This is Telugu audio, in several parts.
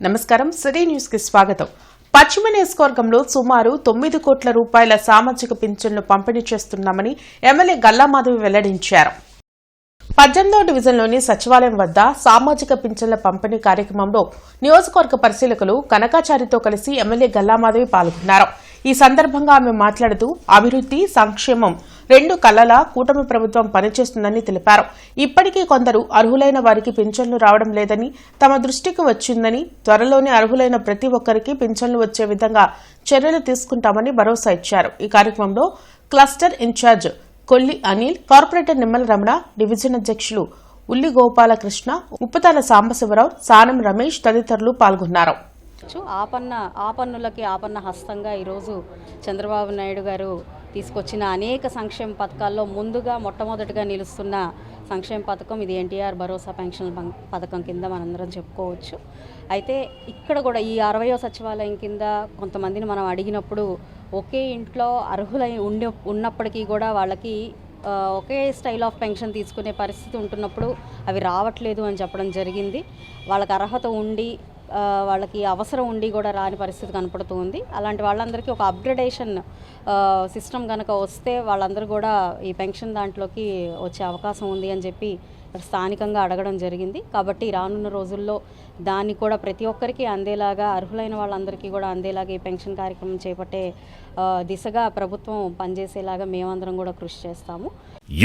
నమస్కారం సిటీ న్యూస్ కి స్వాగతం. పశ్చిమ నియోజకవర్గంలో సుమారు 9 కోట్ల రూపాయల సామాజిక పింఛన్లు పంపిణీ చేస్తున్నామని ఎమ్మెల్యే గల్లామాధవి వెల్లడించారు. 18వ డివిజన్లోని సచివాలయం వద్ద సామాజిక పింఛన్ల పంపిణీ కార్యక్రమంలో నియోజకవర్గ పరిశీలకులు కనకాచారితో కలిసి ఎమ్మెల్యే గల్లామాధవి పాల్గొన్నారు. ఈ సందర్భంగా ఆమె మాట్లాడుతూ అభివృద్ది, సంక్షేమం రెండు కళ్లలా కూటమి ప్రభుత్వం పనిచేస్తుందని తెలిపారు. ఇప్పటికీ కొందరు అర్హులైన వారికి పింఛన్లు రావడం లేదని తమ దృష్టికి వచ్చిందని, త్వరలోనే అర్హులైన ప్రతి ఒక్కరికి పింఛన్లు వచ్చే విధంగా చర్యలు తీసుకుంటామని భరోసా ఇచ్చారు. ఈ కార్యక్రమంలో cluster incharge Kolli Anil, corporator Nimmala Ramana, division అధ్యక్షులు ఉల్లి గోపాలకృష్ణ, ఉప్పతాల సాంబశివరావు, సానం రమేష్ తదితరులు పాల్గొన్నారు. ఆపన్నులకి ఆపన్న హస్తంగా ఈరోజు చంద్రబాబు నాయుడు గారు తీసుకొచ్చిన అనేక సంక్షేమ పథకాల్లో ముందుగా మొట్టమొదటిగా నిలుస్తున్న సంక్షేమ పథకం ఇది ఎన్టీఆర్ భరోసా పెన్షన్ పథకం కింద మనందరం చెప్పుకోవచ్చు. అయితే ఇక్కడ కూడా ఈ 60వ సచివాలయం కింద కొంతమందిని మనం అడిగినప్పుడు ఒకే ఇంట్లో అర్హులై ఉన్నప్పటికీ కూడా వాళ్ళకి ఒకే స్టైల్ ఆఫ్ పెన్షన్ తీసుకునే పరిస్థితి ఉంటున్నప్పుడు అవి రావట్లేదు అని చెప్పడం జరిగింది. వాళ్ళకి అర్హత ఉండి వాళ్ళకి అవసరం ఉండి కూడా రాని పరిస్థితి కనపడుతుంది. అలాంటి వాళ్ళందరికీ ఒక అప్గ్రేడేషన్ సిస్టమ్ కనుక వస్తే వాళ్ళందరూ కూడా ఈ పెన్షన్ దాంట్లోకి వచ్చే అవకాశం ఉంది అని చెప్పి స్థానికంగా అడగడం జరిగింది. కాబట్టి రానున్న రోజుల్లో దాన్ని కూడా ప్రతి ఒక్కరికి అందేలాగా, అర్హులైన వాళ్ళందరికీ కూడా అందేలాగా ఈ పెన్షన్ కార్యక్రమం చేపట్టే దిశగా ప్రభుత్వం పనిచేసేలాగా మేమందరం కూడా కృషి చేస్తాము.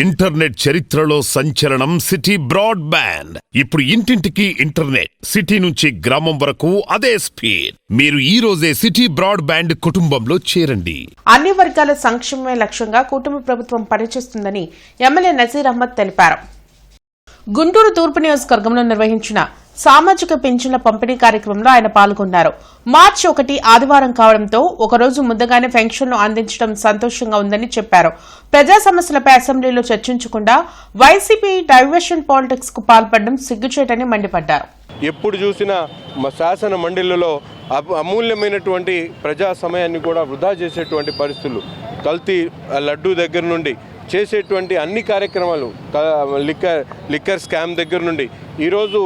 ఇంటర్నెట్ చరిత్రలో సంచలనం సిటీ బ్రాడ్బ్యాండ్. ఇప్పుడు ఇంటింటికి ఇంటర్నెట్, సిటీ నుంచి గ్రామం వరకు అదే స్పీడ్. మీరు ఈ రోజే సిటీ బ్రాడ్బ్యాండ్ కుటుంబంలో చేరండి. అన్ని వర్గాల సంక్షేమమే లక్ష్యంగా కూటమి ప్రభుత్వం పనిచేస్తుందని ఎమ్మెల్యే నజీర్ అహ్మద్ తెలిపారు. గుంటూరు తూర్పు నియోజకవర్గంలో నిర్వహించిన సామాజిక పింఛన్ల పంపిణీ కార్యక్రమంలో ఆయన పాల్గొన్నారు. మార్చి 1 ఆదివారం కావడంతో ఒకరోజు ముందుగానే పెన్షన్లు అందించడం సంతోషంగా ఉందని చెప్పారు. ప్రజా సమస్యలపై అసెంబ్లీలో చర్చించకుండా వైసీపీ డైవర్షన్ పాలిటిక్స్ కు పాల్పడడం సిగ్గుచేటని మండిపడ్డారు. ఎప్పుడు చూసినా శాసన మండలిలో అమూల్యమైనటువంటి ప్రజా సమయాన్ని కూడా వృధా చేసేటువంటి పరిస్థితులు, కల్తీ లడ్డూ దగ్గర నుండి చేసేటువంటి అన్ని కార్యక్రమాలు, లిక్కర్ స్కామ్ దగ్గర నుండి ఈరోజు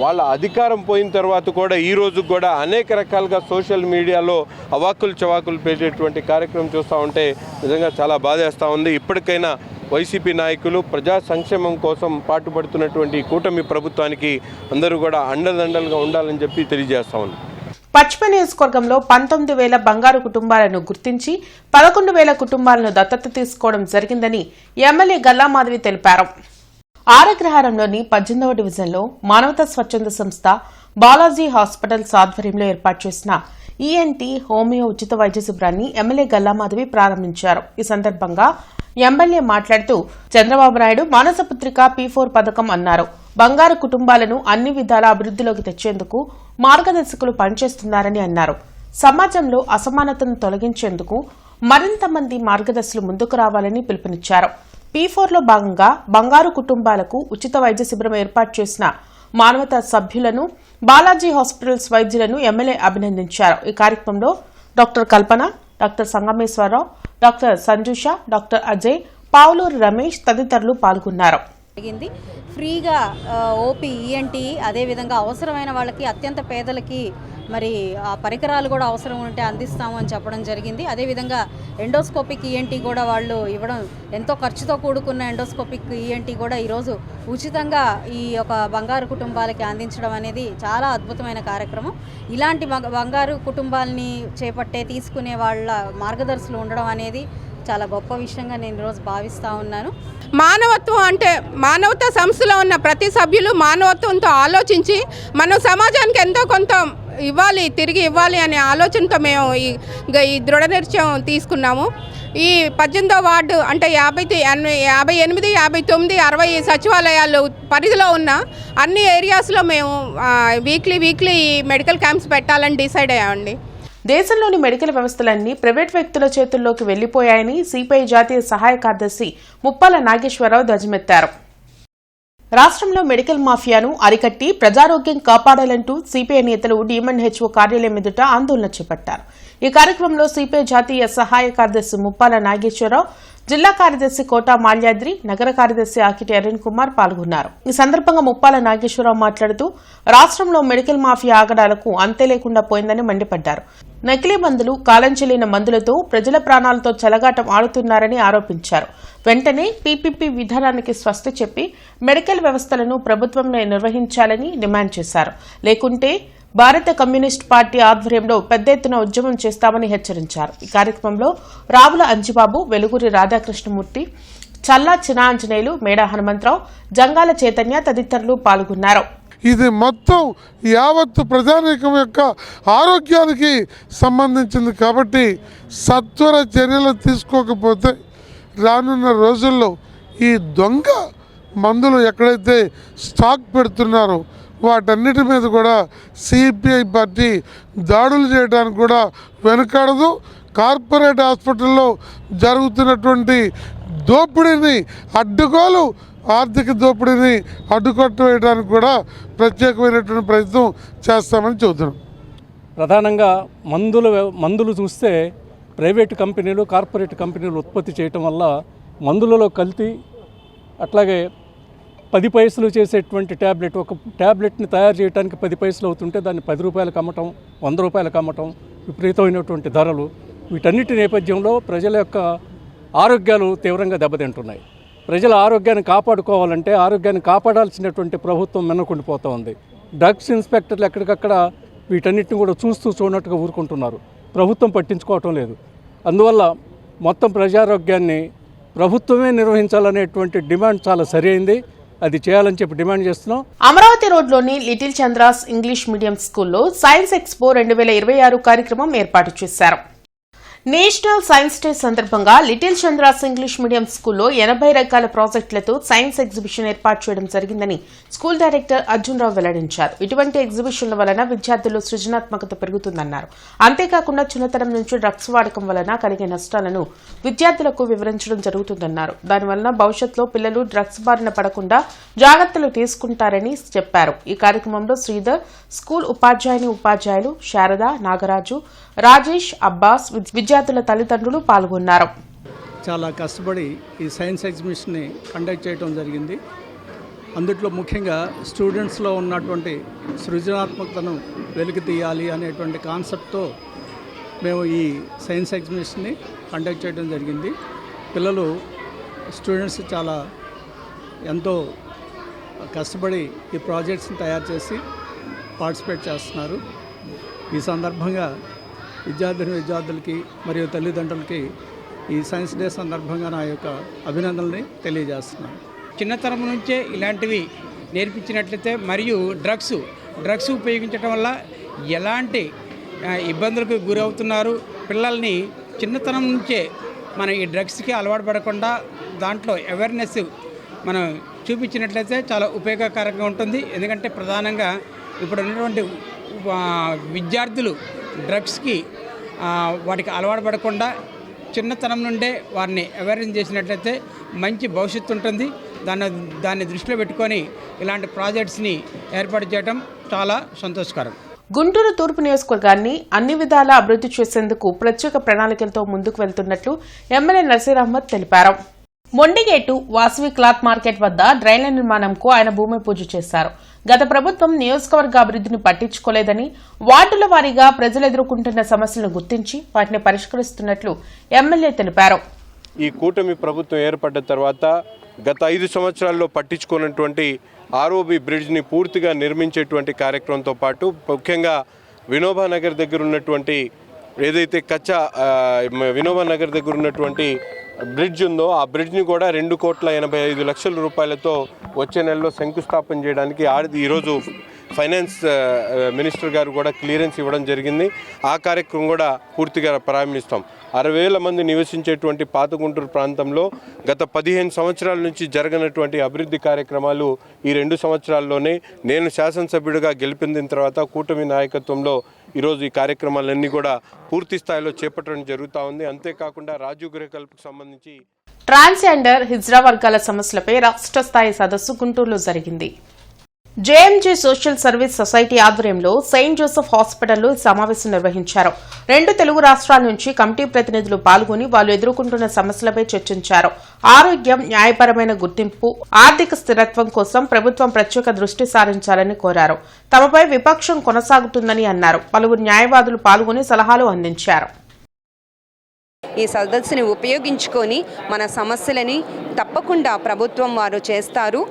వాళ్ళ అధికారం పోయిన తర్వాత కూడా ఈరోజు కూడా అనేక రకాలుగా సోషల్ మీడియాలో అవాకులు చవాకులు పేసేటువంటి కార్యక్రమం చూస్తూ ఉంటే నిజంగా చాలా బాధేస్తూ ఉంది. ఇప్పటికైనా వైసీపీ నాయకులు ప్రజా సంక్షేమం కోసం పాటుపడుతున్నటువంటి కూటమి ప్రభుత్వానికి అందరూ కూడా అండదండలుగా ఉండాలని చెప్పి తెలియజేస్తా ఉంది. పశ్చిమ నియోజకవర్గంలో 19,000 బంగారు కుటుంబాలను గుర్తించి 11,000 కుటుంబాలను దత్తత తీసుకోవడం జరిగిందని ఎమ్మెల్యే గల్లామాధవి తెలిపారు. ఆరగ్రహారంలోని 18వ డివిజన్లో మానవతా స్వచ్ఛంద సంస్థ బాలాజీ హాస్పిటల్స్ ఆధ్వర్యంలో ఏర్పాటు చేసిన ఈఎన్టీ హోమియో ఉచిత వైద్య శిబిరాన్ని ఎమ్మెల్యే గల్లామాధవి ప్రారంభించారు. ఈ సందర్భంగా ఎమ్మెల్యే మాట్లాడుతూ చంద్రబాబు నాయుడు మానసపుత్రిక P4 పథకం అన్నారు. బంగారు కుటుంబాలను అన్ని విధాల అభివృద్దిలోకి తెచ్చేందుకు మార్గదర్శకులు పనిచేస్తున్నారని అన్నారు. సమాజంలో అసమానతను తొలగించేందుకు మరింత మంది మార్గదర్శులు ముందుకు రావాలని పిలుపునిచ్చారు. P4లో భాగంగా బంగారు కుటుంబాలకు ఉచిత వైద్య శిబిరం ఏర్పాటు చేసిన మానవతా సభ్యులను, బాలాజీ హాస్పిటల్స్ వైద్యులను ఎమ్మెల్యే అభినందించారు. ఈ కార్యక్రమంలో doctor Kalpana, doctor Sangameswararao, doctor Sanjusha, doctor Ajay, Pavuluru Ramesh తదితరులు పాల్గొన్నారు. ఫ్రీగా ఓపీ, ఈఎన్టీ, అదేవిధంగా అవసరమైన వాళ్ళకి, అత్యంత పేదలకి మరి ఆ పరికరాలు కూడా అవసరం ఉంటే అందిస్తాము అని చెప్పడం జరిగింది. అదేవిధంగా ఎండోస్కోపిక్ ఈఎన్టీ కూడా వాళ్ళు ఇవ్వడం, ఎంతో ఖర్చుతో కూడుకున్న ఎండోస్కోపిక్ ఈఎన్టీ కూడా ఈరోజు ఉచితంగా ఈ యొక్క బంగారు కుటుంబాలకి అందించడం అనేది చాలా అద్భుతమైన కార్యక్రమం. ఇలాంటి బంగారు కుటుంబాలని తీసుకునే వాళ్ళ మార్గదర్శులు ఉండడం అనేది చాలా గొప్ప విషయంగా నేను ఈరోజు భావిస్తూ ఉన్నాను. మానవత్వం అంటే మానవతా సంస్థలో ఉన్న ప్రతి సభ్యులు మానవత్వంతో ఆలోచించి మనం సమాజానికి ఎంతో కొంత తిరిగి ఇవ్వాలి అనే ఆలోచనతో మేము ఈ దృఢ నిశ్చయం తీసుకున్నాము. ఈ 18వ వార్డు అంటే 58, 59, 60 సచివాలయాలు పరిధిలో ఉన్న అన్ని ఏరియాస్లో మేము వీక్లీ మెడికల్ క్యాంప్స్ పెట్టాలని డిసైడ్ అయ్యామండి. దేశంలోని మెడికల్ వ్యవస్థలన్నీ ప్రైవేట్ వ్యక్తుల చేతుల్లోకి వెళ్లిపోయాయని సిపిఐ జాతీయ సహాయ కార్యదర్శి ముప్పాల నాగేశ్వరరావు ధ్వజమెత్తారు. రాష్ట్రంలో మెడికల్ మాఫియాను అరికట్టి ప్రజారోగ్యం కాపాడాలంటూ సిపిఐ నేతలు DMHO కార్యాలయం ఎదుట ఆందోళన చేపట్టారు. ఈ కార్యక్రమంలో సిపిఐ జాతీయ సహాయ కార్యదర్శి ముప్పాల నాగేశ్వరరావు, జిల్లా కార్యదర్శి కోటా మాల్యాద్రి, నగర కార్యదర్శి ఆకిటి అరుణ్ కుమార్ పాల్గొన్నారు. ఈ సందర్భంగా ముప్పాల నాగేశ్వరరావు మాట్లాడుతూ రాష్ట్రంలో మెడికల్ మాఫియా ఆగడాలకు అంతే లేకుండా పోయిందని మండిపడ్డారు. నకిలీ మందులు, కాలం చెల్లిన మందులతో ప్రజల ప్రాణాలతో చెలగాటం ఆడుతున్నారని ఆరోపించారు. వెంటనే పీపీపీ విధానానికి స్వస్తి చెప్పి మెడికల్ వ్యవస్థలను ప్రభుత్వమే నిర్వహించాలని డిమాండ్ చేశారు. లేకుంటే భారత కమ్యూనిస్టు పార్టీ ఆధ్వర్యంలో పెద్ద ఎత్తున ఉద్యమం చేస్తామని హెచ్చరించారు. ఈ కార్యక్రమంలో రావుల అంజిబాబు, వెలుగురి రాధాకృష్ణమూర్తి, చల్లా చినాంజనేయులు, మేడా హనుమంతరావు, జంగాల చైతన్య తదితరులు పాల్గొన్నారు. ఇది మొత్తం యావత్తు ప్రజానీకం యొక్క ఆరోగ్యానికి సంబంధించింది కాబట్టి సత్వర చర్యలు తీసుకోకపోతే రానున్న రోజుల్లో ఈ దొంగ మందులు ఎక్కడైతే స్టాక్ పెడుతున్నారో వాటన్నిటి మీద కూడా సిపిఐ పార్టీ దాడులు చేయడానికి కూడా వెనుకాడదు. కార్పొరేట్ హాస్పిటల్లో జరుగుతున్నటువంటి దోపిడీని అడ్డుకోలు, ఆర్థిక దోపిడీని అడ్డుకొట్టవేయడానికి కూడా ప్రత్యేకమైనటువంటి ప్రయత్నం చేస్తామని చెబుతున్నాం. ప్రధానంగా మందులు చూస్తే ప్రైవేటు కంపెనీలు, కార్పొరేట్ కంపెనీలు ఉత్పత్తి చేయటం వల్ల మందులలో కల్తీ, అట్లాగే 10 పైసలు చేసేటువంటి ట్యాబ్లెట్, ఒక ట్యాబ్లెట్ని తయారు చేయడానికి 10 పైసలు అవుతుంటే దాన్ని 10 రూపాయలకు అమ్మటం, 100 రూపాయలకు అమ్మటం, విపరీతమైనటువంటి ధరలు. వీటన్నిటి నేపథ్యంలో ప్రజల యొక్క ఆరోగ్యాలు తీవ్రంగా దెబ్బతింటున్నాయి. ప్రజల ఆరోగ్యాన్ని కాపాడుకోవాలంటే ఆరోగ్యాన్ని కాపాడాల్సినటువంటి ప్రభుత్వం వెనకుండిపోతూ ఉంది. డ్రగ్స్ ఇన్స్పెక్టర్లు ఎక్కడికక్కడ వీటన్నిటిని కూడా చూడనట్టుగా ఊరుకుంటున్నారు. ప్రభుత్వం పట్టించుకోవటం లేదు. అందువల్ల మొత్తం ప్రజారోగ్యాన్ని ప్రభుత్వమే నిర్వహించాలనేటువంటి డిమాండ్ చాలా సరైంది. అది చేయాలని చెప్పి డిమాండ్ చేస్తున్నాం. అమరావతి రోడ్లోని లిటిల్ చంద్రాస్ ఇంగ్లీష్ మీడియం స్కూల్లో సైన్స్ ఎక్స్పో 2026 కార్యక్రమం ఏర్పాటు చేశారు. నేషనల్ సైన్స్ డే సందర్భంగా లిటిల్ చంద్రాస్ ఇంగ్లీష్ మీడియం స్కూల్లో 80 రకాల ప్రాజెక్టులతో సైన్స్ ఎగ్జిబిషన్ ఏర్పాటు చేయడం జరిగిందని స్కూల్ డైరెక్టర్ అర్జున్ రావు వెల్లడించారు. ఇటువంటి ఎగ్జిబిషన్ల వలన విద్యార్థుల్లో సృజనాత్మకత పెరుగుతుందన్నారు. అంతేకాకుండా చిన్నతనం నుంచి డ్రగ్స్ వాడకం వలన కలిగే నష్టాలను విద్యార్థులకు వివరించడం జరుగుతుందన్నారు. దానివలన భవిష్యత్తులో పిల్లలు డ్రగ్స్ బారిన పడకుండా జాగ్రత్తలు తీసుకుంటారని చెప్పారు. ఈ కార్యక్రమంలో శ్రీధర్, స్కూల్ ఉపాధ్యాయులు శారద, నాగరాజు, రాజేష్, అబ్బాస్, విద్యార్థుల తల్లిదండ్రులు పాల్గొన్నారు. చాలా కష్టపడి ఈ సైన్స్ ఎగ్జిబిషన్ని కండక్ట్ చేయడం జరిగింది. అందుట్లో ముఖ్యంగా స్టూడెంట్స్లో ఉన్నటువంటి సృజనాత్మకతను వెలికి తీయాలి అనేటువంటి కాన్సెప్ట్తో మేము ఈ సైన్స్ ఎగ్జిబిషన్ని కండక్ట్ చేయడం జరిగింది. పిల్లలు, స్టూడెంట్స్ చాలా ఎంతో కష్టపడి ఈ ప్రాజెక్ట్స్ని తయారు చేసి పార్టిసిపేట్ చేస్తున్నారు. ఈ సందర్భంగా విద్యార్థులకి మరియు తల్లిదండ్రులకి ఈ సైన్స్ డే సందర్భంగా నా యొక్క అభినందనల్ని తెలియజేస్తున్నాను. చిన్నతరం నుంచే ఇలాంటివి నేర్పించినట్లయితే మరియు డ్రగ్స్ ఉపయోగించడం వల్ల ఎలాంటి ఇబ్బందులకు గురవుతున్నారు పిల్లల్ని చిన్నతనం నుంచే మనం ఈ డ్రగ్స్కి అలవాటు పడకుండా దాంట్లో అవేర్నెస్ మనం చూపించినట్లయితే చాలా ఉపయోగకరంగా ఉంటుంది. ఎందుకంటే ప్రధానంగా ఇప్పుడు ఉన్నటువంటి విద్యార్థులు డ్రగ్స్కి వాటికి అలవాటు పడకుండా చిన్నతనం నుండే వారిని అవేర్నెస్ చేసినట్లయితే మంచి భవిష్యత్తు ఉంటుంది. దాన్ని దృష్టిలో పెట్టుకొని ఇలాంటి ప్రాజెక్ట్స్ని ఏర్పాటు చేయడం చాలా సంతోషకరం. గుంటూరు తూర్పు నియోజకవర్గాన్ని అన్ని విధాలా అభివృద్ధి చేసేందుకు ప్రత్యేక ప్రణాళికలతో ముందుకు వెళ్తున్నట్లు ఎమ్మెల్యే నసీర్ అహ్మద్ తెలిపారు. మొండిగేటు వాసవి క్లాత్ మార్కెట్ వద్ద డ్రైన్ల నిర్మాణంకు ఆయన భూమి పూజ చేశారు. గత ప్రభుత్వం నియోజకవర్గ అభివృద్ధిని పట్టించుకోలేదని, వార్డుల వారీగా ప్రజలు ఎదుర్కొంటున్న సమస్యలను గుర్తించి వాటిని పరిష్కరిస్తున్నట్లు ఎమ్మెల్యే తెలిపారు. ఈ కూటమి ప్రభుత్వం ఏర్పడ్డ తర్వాత గత 5 సంవత్సరాల్లో పట్టించుకున్నటువంటి ఆర్ఓబి బ్రిడ్జ్ని పూర్తిగా నిర్మించేటువంటి కార్యక్రమంతో పాటు ముఖ్యంగా వినోబా నగర్ దగ్గర ఉన్నటువంటి ఏదైతే వినోబా నగర్ దగ్గర ఉన్నటువంటి బ్రిడ్జ్ ఉందో ఆ బ్రిడ్జ్ని కూడా 2,85,00,000 రూపాయలతో వచ్చే నెలలో శంకుస్థాపన చేయడానికి ఈరోజు ఫైనాన్స్ మినిస్టర్ గారు కూడా క్లియరెన్స్ ఇవ్వడం జరిగింది. ఆ కార్యక్రమం కూడా పూర్తిగా ప్రారంభిస్తాం. 60,000 మంది నివసించేటువంటి పాత గుంటూరు ప్రాంతంలో గత 15 సంవత్సరాల నుంచి జరగనటువంటి అభివృద్ధి కార్యక్రమాలు ఈ 2 సంవత్సరాల్లోనే నేను శాసనసభ్యుడిగా గెలిపిన తర్వాత కూటమి నాయకత్వంలో ఈరోజు ఈ కార్యక్రమాలన్నీ కూడా పూర్తి స్థాయిలో చేపట్టడం జరుగుతూ ఉంది. అంతేకాకుండా రాజీవ్ గృహకల్పకు సంబంధించి ట్రాన్స్జెండర్ హిజ్రా వర్గాల సమస్యలపై రాష్ట్ర స్థాయి సదస్సు గుంటూరులో జరిగింది. జేఎంజే సోషల్ సర్వీస్ సొసైటీ ఆధ్వర్యంలో సెయింట్ జోసెఫ్ హాస్పిటల్లో సమావేశం నిర్వహించారు. 2 తెలుగు రాష్ట్రాల నుంచి కమిటీ ప్రతినిధులు పాల్గొని వాళ్ళు ఎదుర్కొంటున్న సమస్యలపై చర్చించారు. ఆరోగ్యం, న్యాయపరమైన గుర్తింపు, ఆర్థిక స్థిరత్వం కోసం ప్రభుత్వం ప్రత్యేక దృష్టి సారించాలని కోరారు. తమపై విపక్షం కొనసాగుతుందని అన్నారు. పలువురు న్యాయవాదులు పాల్గొని సలహాలు అందించారు. ఈ సదస్సుని ఉపయోగించుకొని మన సమస్యలని తప్పకుండా ప్రభుత్వం వారు చేస్తారు.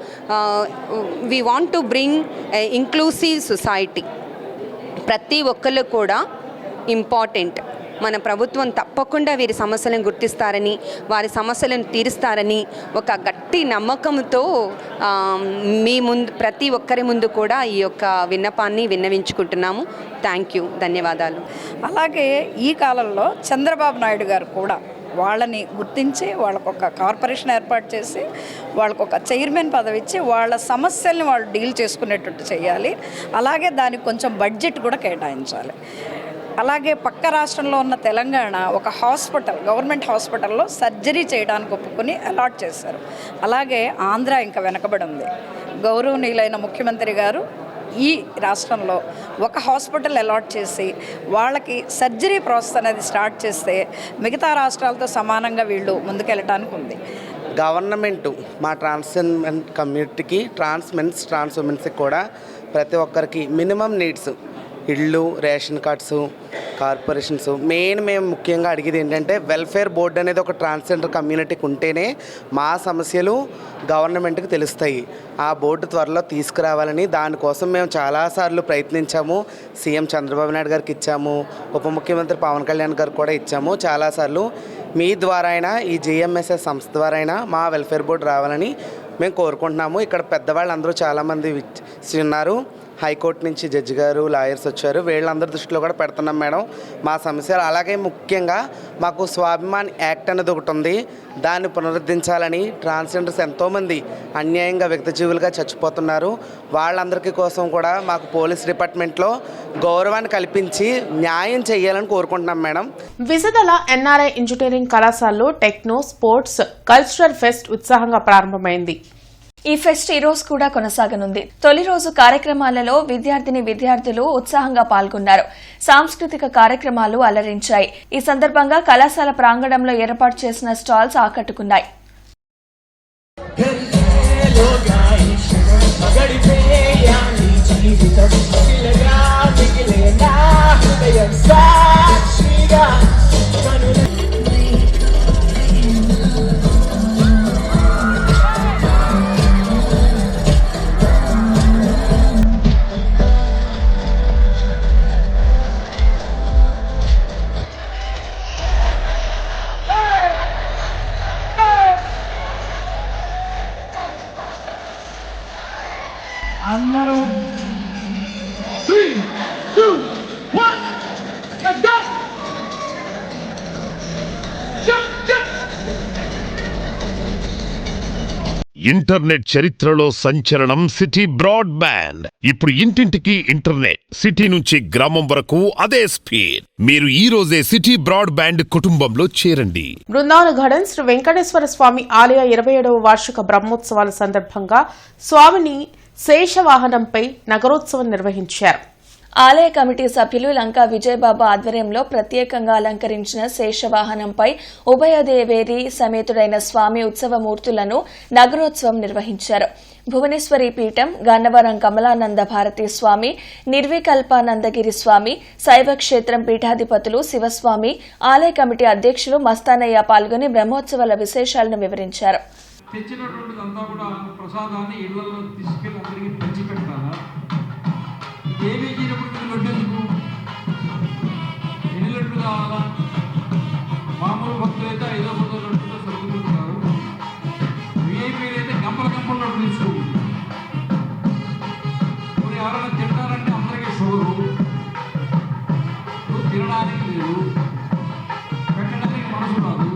We want to bring inclusive society. ప్రతి ఒక్కళ్ళు కూడా ఇంపార్టెంట్. మన ప్రభుత్వం తప్పకుండా వీరి సమస్యలను గుర్తిస్తారని, వారి సమస్యలను తీరుస్తారని ఒక గట్టి నమ్మకంతో మీ ముందు, ప్రతి ఒక్కరి ముందు కూడా ఈ యొక్క విన్నపాన్ని విన్నవించుకుంటున్నాము. థ్యాంక్ యూ, ధన్యవాదాలు. అలాగే ఈ కాలంలో చంద్రబాబు నాయుడు గారు కూడా వాళ్ళని గుర్తించి వాళ్ళకొక కార్పొరేషన్ ఏర్పాటు చేసి వాళ్ళకొక చైర్మన్ పదవి ఇచ్చి వాళ్ళ సమస్యల్ని వాళ్ళు డీల్ చేసుకునేటట్టు చేయాలి. అలాగే దానికి కొంచెం బడ్జెట్ కూడా కేటాయించాలి. అలాగే పక్క రాష్ట్రంలో ఉన్న తెలంగాణ ఒక హాస్పిటల్, గవర్నమెంట్ హాస్పిటల్లో సర్జరీ చేయడానికి ఒప్పుకొని అలాట్ చేశారు. అలాగే ఆంధ్ర ఇంకా వెనకబడి ఉంది. గౌరవనీయులైన ముఖ్యమంత్రి గారు ఈ రాష్ట్రంలో ఒక హాస్పిటల్ అలాట్ చేసి వాళ్ళకి సర్జరీ ప్రాసెస్ అనేది స్టార్ట్ చేస్తే మిగతా రాష్ట్రాలతో సమానంగా వీళ్ళు ముందుకెళ్ళటానికి ఉంది. గవర్నమెంట్ మా ట్రాన్స్జెండర్ కమ్యూనిటీకి, ట్రాన్స్ ఉమెన్స్కి కూడా ప్రతి ఒక్కరికి మినిమం నీడ్స్, ఇళ్ళు, రేషన్ కార్డ్స్, కార్పొరేషన్స్, మేము ముఖ్యంగా అడిగేది ఏంటంటే వెల్ఫేర్ బోర్డు అనేది ఒక ట్రాన్స్జెండర్ కమ్యూనిటీకి ఉంటేనే మా సమస్యలు గవర్నమెంట్కి తెలుస్తాయి. ఆ బోర్డు త్వరలో తీసుకురావాలని దానికోసం మేము చాలాసార్లు ప్రయత్నించాము. సీఎం చంద్రబాబు నాయుడు గారికి ఇచ్చాము, ఉప ముఖ్యమంత్రి పవన్ కళ్యాణ్ గారికి కూడా ఇచ్చాము. చాలాసార్లు మీ ద్వారా అయినా, ఈ జిఎంఎస్ఎస్ సంస్థ ద్వారా అయినా మా వెల్ఫేర్ బోర్డు రావాలని మేము కోరుకుంటున్నాము. ఇక్కడ పెద్దవాళ్ళు అందరూ చాలామంది ఉన్నారు. హైకోర్టు నుంచి జడ్జి గారు, లాయర్స్ వచ్చారు. వీళ్ళందరి దృష్టిలో కూడా పెడుతున్నాం మేడం మా సమస్యలు. అలాగే ముఖ్యంగా మాకు స్వాభిమాన్ యాక్ట్ అనేది ఒకటి ఉంది, దాన్ని పునరుద్ధరించాలని. ట్రాన్స్జెండర్స్ ఎంతోమంది అన్యాయంగా వ్యక్తిజీవులుగా చచ్చిపోతున్నారు. వాళ్ళందరికీ కోసం కూడా మాకు పోలీస్ డిపార్ట్మెంట్లో గౌరవాన్ని కల్పించి న్యాయం చేయాలని కోరుకుంటున్నాం మేడం. విజదల ఎన్ఆర్ఐ ఇంజనీరింగ్ కళాశాలలో టెక్నో, స్పోర్ట్స్, కల్చరల్ ఫెస్ట్ ఉత్సాహంగా ప్రారంభమైంది. ఈ ఫెస్ట్ ఈ రోజు కూడా కొనసాగనుంది. తొలి రోజు కార్యక్రమాలలో విద్యార్థులు ఉత్సాహంగా పాల్గొన్నారు. సాంస్కృతిక కార్యక్రమాలు అలరించాయి. ఈ సందర్భంగా కళాశాల ప్రాంగణంలో ఏర్పాటు చేసిన స్టాల్స్ ఆకట్టుకున్నాయి. అందరూ 3, 2, 1 let's go. ఇంటర్నెట్ చరిత్రలో సంచలనం సిటీ బ్రాడ్బ్యాండ్. ఇప్పుడు ఇంటింటికి ఇంటర్నెట్, సిటీ నుంచి గ్రామం వరకు అదే స్పీడ్. మీరు ఈ రోజే సిటీ బ్రాడ్బ్యాండ్ కుటుంబంలో చేరండి. బృందావన గార్డెన్ శ్రీ వెంకటేశ్వర స్వామి ఆలయ 27వ వార్షిక బ్రహ్మోత్సవాల సందర్భంగా స్వామిని శేషవాహనంపై నగరోత్సవం నిర్వహించారు. ఆలయ కమిటీ సభ్యులు లంకా విజయబాబు ఆధ్వర్యంలో ప్రత్యేకంగా అలంకరించిన శేషవాహనంపై ఉభయదేవేరి సమేతుడైన స్వామి ఉత్సవమూర్తులను నగరోత్సవం నిర్వహించారు. భువనేశ్వరి పీఠం, గన్నవరం కమలానంద భారతీ స్వామి, నిర్వికల్పానందగిరి స్వామి, శైవక్షేత్రం పీఠాధిపతులు శివస్వామి, ఆలయ కమిటీ అధ్యక్షులు మస్తానయ్య పాల్గొని బ్రహ్మోత్సవాల విశేషాలను వివరించారు. తెచ్చినటువంటిదంతా కూడా ప్రసాదాన్ని ఇళ్లలో తీసుకెళ్ళి అందరికీ పంచిపెట్టాలా? ఏమీ చేయనప్పుడు లడ్డెందుకు? ఎన్ని లడ్డు కావాలా? మామూలు భక్తులైతే 5-10 లడ్డుతో సరుకుతుంటారు. విఐపీలు అయితే గంపల లడ్డు తీసుకోండి. కొన్ని ఎవరైనా తింటారంటే అందరికీ షుగరు, తినడానికి లేదు, పెట్టడానికి మనసు రాదు.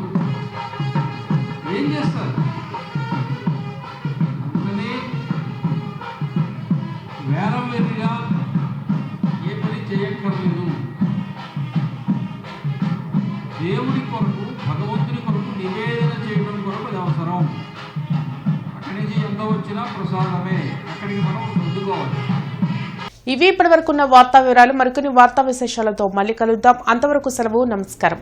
ఏం చేస్తారు? వేరం వేరుగా ఏ పని చేయక్కర్లేదు. దేవుడి కొరకు, భగవంతుని కొరకు నివేదన చేయడం కొరకు అది అవసరం. అక్కడి నుంచి ఎంతో వచ్చినా ప్రసాదమే, అక్కడికి మనం సర్దుకోవాలి. ఇవి ఇప్పటివరకున్న వార్తా వివరాలు. మరికొన్ని వార్తా విశేషాలతో మళ్ళీ కలుద్దాం. అంతవరకు సెలవు. నమస్కారం.